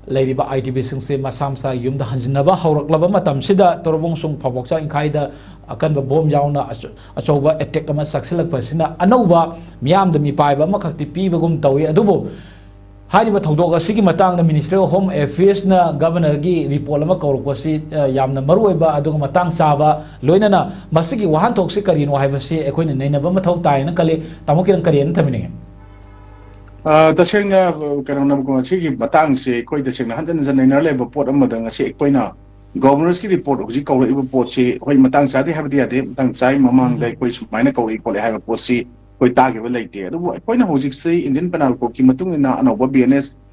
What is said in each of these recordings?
लेरिबा ITB सिंसे मसामसा युमदा हंजनबा हौरकलबा मतमसिदा तोरबोंसुंग फबोक्चा इंखाइदा अकनबा बोम यावना अचौबा attack अमा सक्सिलकपसिना अनौबा मियामदा मिपाइबा अमखक्ति पीबगुम तौई अदुबो हारिबा थौदोक असिगी मतांगना ministry of home affairs ना governor की रिपोर्ट अमा कौरकपसि यामना मरुओइबा अदुगा मतांग चाबा लोइनना मसिगी वाहनथोकसि करिनो हाइबसि अखोइना नैनबा मथौ तायना कले तामुकिरन करियन थमिने तसेंगा करोना को की बतांग से कोई तसेंगा हंजन जन नैनर लेबा पोट अमदंग से कोइना गवर्नर्स की रिपोर्ट होजी कौरइबा पोट से होय मतांग चादे हाबदि यादे मतांग चाइ ममांग दै कोइ सुमाइना कौरि कोले हाबा पोट से कोई तागेबा लेते अदुबो कोइना होजिक से इंडियन पेनल कोड की मतुंगिना अनौबा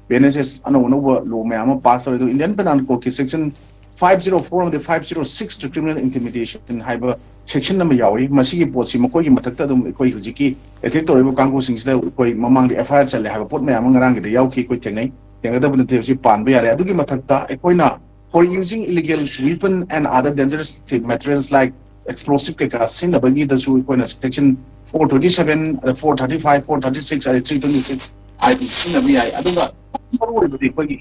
BNSS अनौबा लो मयाम पास तौदो इंडियन पेनल कोड की section 504 and 506 to criminal intimidation हाइबा सेक्शन नंबर यावरी मसीगी पोट से मकोई मथक्ता दुम कोई हुजिकी एथेक तौरिबो कांगो सिंगसिदा कोई ममांग दि FIR चले हाइबा पोट मयाम ngarang gi यावकी कोई थेंगनै थेंगदबन तेसी पानबे यारे अदुगी मथक्ता Koyna for using illegal weapon and other dangerous materials like explosive kekasin abagi da su koina section 427 435 436 and 326 IPC nabi ai aduga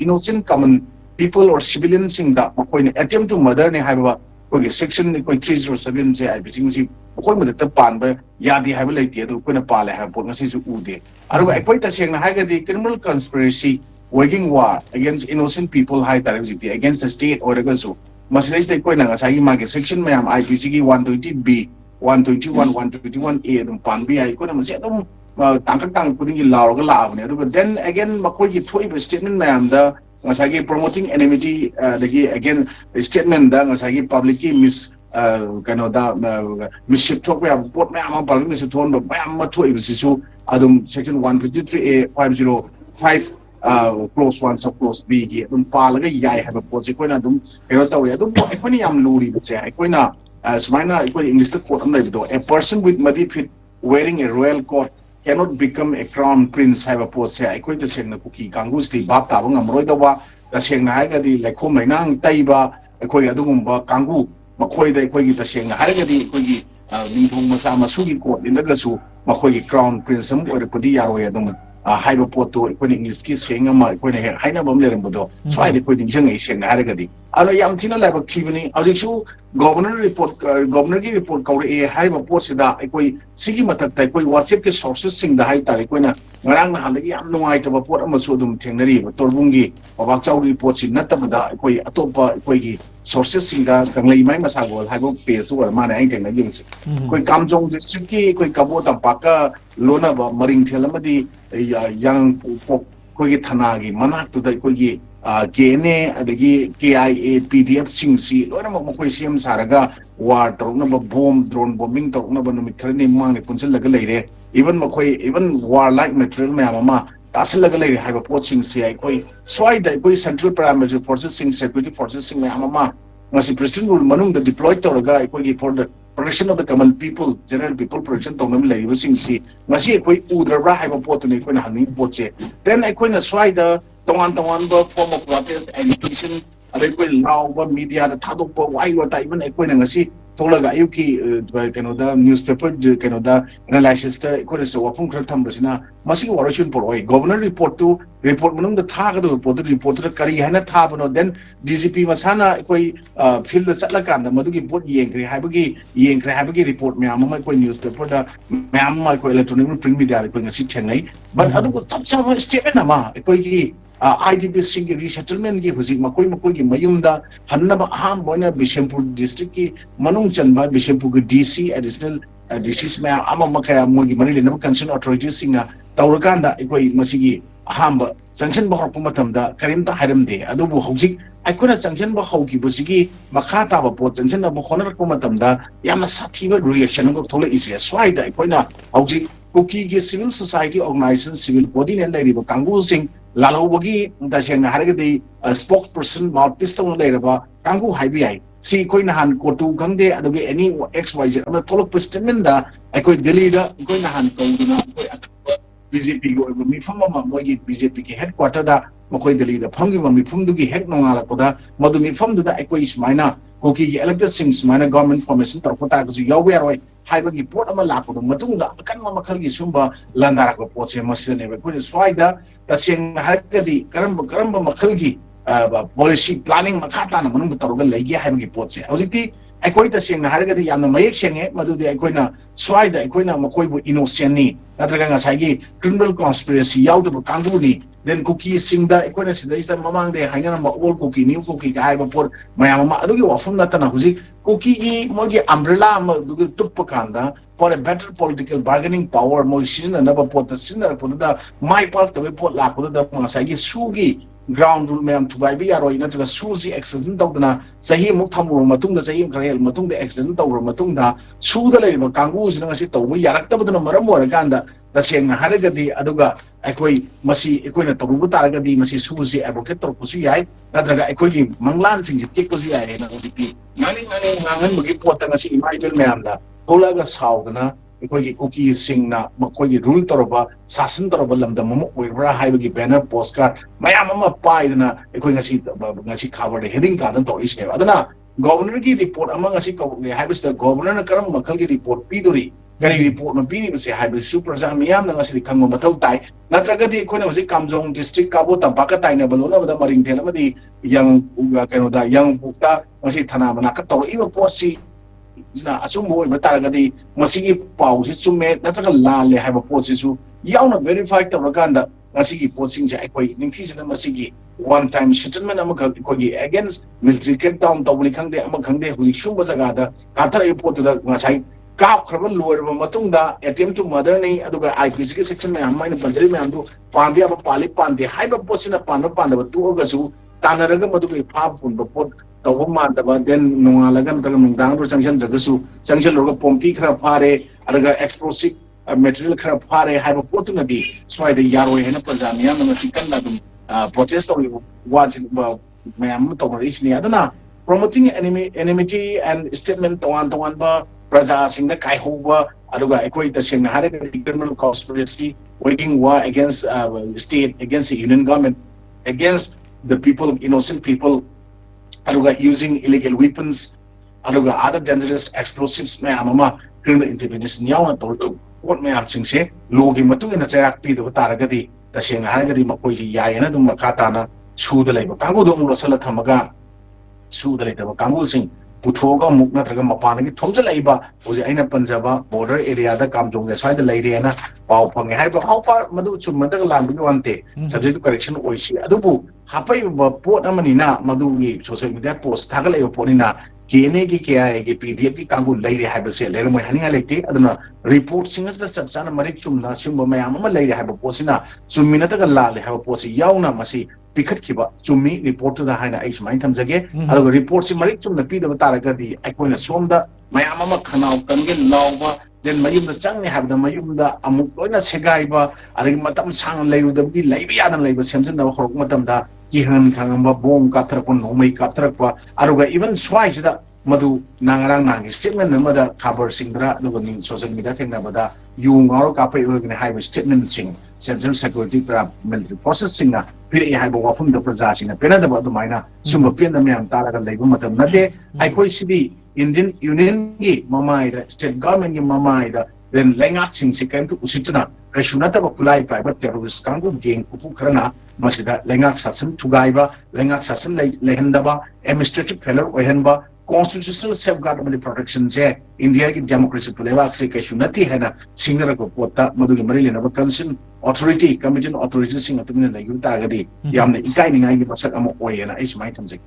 innocent common people or civilians in the attempt to murder ne haiba section 307 je IPC musi koi madata panba yadi haiba leiti adu koina pale ha pot ngasi su ude aruga koi ta sengna haiga di criminal conspiracy waging war against innocent people high target against the state or against masalai state koina ngasagi mage section mayam IPC ki 120B 121 121A dum panbi ai ko na masi dum tangkang kuding gi law ga law ne du then again makoi gi thoi statement mayam da ngasagi promoting enmity the again statement da ngasagi public ki mis kano da misship talk ya pot mayam public mis thon ba mayam ma thoi bisu adum section 153A 505 close 1 sub close B gi dum palaga yai have a posi ko na dum kero taw ya dum ko ni yam luri se ko na Smaina equal English quote a person with muddy feet wearing a royal coat cannot become a crown prince have a post say equal the same KUKI Kangus the Bab Tabang Amroidawa, the Shang Hagadi, like home Nang Taiba, a Koya Dumba, Kangu, Makoi the Koyi the Shang Hagadi, Koyi, Mintum Masama Sugi court in the Gasu, Makoi crown prince or the Kodia Royadum. Hyperporto, equating English kiss, saying a mark when I had Hainabam Lerembodo, so I equating young Asian Haragadi. Ala Yamtina Lab activity, Alishu, governor report, governor report, called a hyper portsida, equi Sigimata, WhatsApp sources sing the high Taliquina, Marang Halagi, no item of Port Amasudum Teneri, Torbungi, or Bakchau reports in Natamada, equi Atopa, equi sources sing the Kanglai Masago, Hago pays to a man anything against. Quick comes on the Suki, quick Kabota Paka, Lona, Marine Telemadi. Young Kogi Tanagi, Manak to the Kogi, KNA, the KIA, PDF, Singsi, Lona Mokoisium Saraga, war, Tonaba bomb, drone bombing, Tonaba Mikrani, Mang, Punzilla, even Mokoi, even warlike material, Mamma, Tassilagale have a poaching CI, so I the central parameter forces, security forces, Mamma, Masi President will Manung the deployed Toraga, for the protection of the common people, general people, protection of them, using sea. Masi Udra have a pot and equine honey poche. Then equine aside the Tongan form of protest, education, a liquid now, media, the Tadopo, why what even equine and see Tolaga Yuki, Canada, newspaper, Canada, analysis, equines, Wapung Kratambasina, Masi Origin Poi, governor report to report Munum the target report the Karihana Tabano, then DCP Masana, fill the Salakan, the Maduki put Yankri Habagi report, Mamma newspaper, Mamma electronic print media, equine sit Chennai, but other was such a statement ama, IDP single resettlement gi husi makoi mayumda hannaba ham boina Bishampur district ki manung chanba Bishampur DC additional disease ma ama makaya mogi mani le concern authorities singa tawrakanda ikoi masigi hamba sanction ba horko matamda karimta haramde adubu hojik aikuna sanction ba hoki busigi makata ba pot sanction ba honar ko matamda yamna sathiba reaction ko thole isia swaida ikoina hojik KUKI ki civil society organization civil body ne lai riba kangu sing Lalawagi, the Shanghai spokesperson, mouthpiece on Leraba, Kangu Hibi. See Koinahan Kotu Gande, any XYZ, and the Tolok Pestamenda, I could delete Koinahan Konduna, BJP, Mifama, Mogi, BJP headquarter, Mokoi delete the Pongima, Mifundugi, head no Alakoda, Modumi from the Equish Mina, KUKI elected since minor government formation, Torpotagus, Yaway. Haibagi port of Malapo, Matunda, Kanmakali Sumba, Landarako, Posse, Masin, Swida, the Sing Hakadi, Karamba Makalgi, policy planning makha tana manung tawga leige haibagi potse hojikti aikoi ta sengna haragadi yamna mayek senge madudi aikoina swaida aikoina makoibu innocent ni natraga ngasai criminal conspiracy yaudaba kanguni then KUKI singda aikoina sida mamang de haina ma old KUKI new KUKI ga haiba por mayam ma adugi wafum natana hojik KUKI gi mogi umbrella ma dugi tuppa kanda for a better political bargaining power mo season another pot the sinner pot da my part the pot la pot da ngasai gi sugi ground rule mayam tubai bi yaro ina tuga suji extension tawdana sahi muk thamuru matung da sahi krel matung da extension tawru matung da su da lei ma kangu sina ngasi tawbu yarak tabadana maram wara ganda da sengna haragadi aduga aikoi masi aikoina tawbu taragadi masi suji advocate tor pusu yai nadraga aikoi gi manglan sing tik pusu yai na odi mani ngangan mugi pot ngasi imaidel mayam da holaga saudana aikogi KUKI singna makogi rule toroba sasan toroba lamda momo oibra haibagi banner postcard mayam ama paidana aikoi ngasi cover de heading ka dan tori sne adana governor gi report ama ngasi ko haibista governor na karam makal gi report pidori gari report no pini se haibi super jam miyam na ngasi khangmo mathau tai natraga di koina ngasi kamjong district kabo tampaka taina balona bada maring thela madi yang kano da yang bukta ngasi thana mana ka tor iba posi na asumbo ibatagadi masigi pau si chume natraga lale haiba posi su yauna verify tawraganda ngasigi posing ja aikoi ningthi sina masigi one time settlement amaka kogi against military crackdown tawni khangde ama khangde huji shumba jaga da kathar report da ngasai kap khraba loirba matungda attempt to murder nei aduga IPC ke section me amaina panjari me amdu pandi aba pali pandi haiba posina panda panda tu ogasu tanaraga maduga phab punba pot tawba mandaba then nongalaga ntaga nungdang ro sanction dagasu sanction loga pompi khra phare araga explosive material khra phare haiba potuna di swaida yaroi hena prajamiya na sikanna dum protest or was mayam to reach ni adana promoting enmity and statement tawan ba praja singda kai hoba aduga ekoi ta singna haraga criminal conspiracy waging war against state against the union government against the people innocent people aduga using illegal weapons aduga other dangerous explosives mayamama criminal intervention yawan to what mayam singse logi matung na charak pi do taragadi taseng haragadi makoi ji yayana dum makatana suda laiba kangu do rosala thamaga suda laitaba kangu sing puthoga mukna traga mapana gi thomja laiba oje aina panjaba border area da kamjong ge swaida laire na pau phange haiba how far madu chumada lambi wante subject to correction oisi adubu hapai pot amani na madu gi social media post thaga laiba ponina kene gi kya gi pdf gi kangu laire haiba se laire moi haninga lekte aduna report singas da chapchana marik chumna simba mayam ma laire haiba posina chumina ta lale haiba posi yauna masi pikat kiba chumi report da haina ai sumai thamjage alo report si marik chumna pi da taraga di aikoina somda mayam ma khanau kange lawba then mayum da changni habda mayum da amuk loina segaiba aragi matam sang lairu da bi laibi yadan laiba semsen da khorok matam da kihan khangamba bom katrakon nongmei katrakpa aruga even swai da madu nangarang nang statement namada cover singdra dogani social media thengna bada yung ngaro kapai urgni haiba statement sing central security para military forces singa pire haiba wafum da praja singa pena da badu maina sumba pen da myam taraga leibu matam nade aikoi sibi Indian Union gi mamai da state government gi mamai da then lengak sing sikan tu usitna kaishunata ba kulai private terrorist kangu geng kufu karana masida lengak sasan tugaiba lengak sasan lehendaba administrative failure ohenba constitutional safeguard of the protection je India ki democracy pulewak se kaishunati hena singara ko pota madugi mari lena concern authority committee authority sing atumina la yuta gadi yamne ikai ningai gi masak amo oyena is my tamjek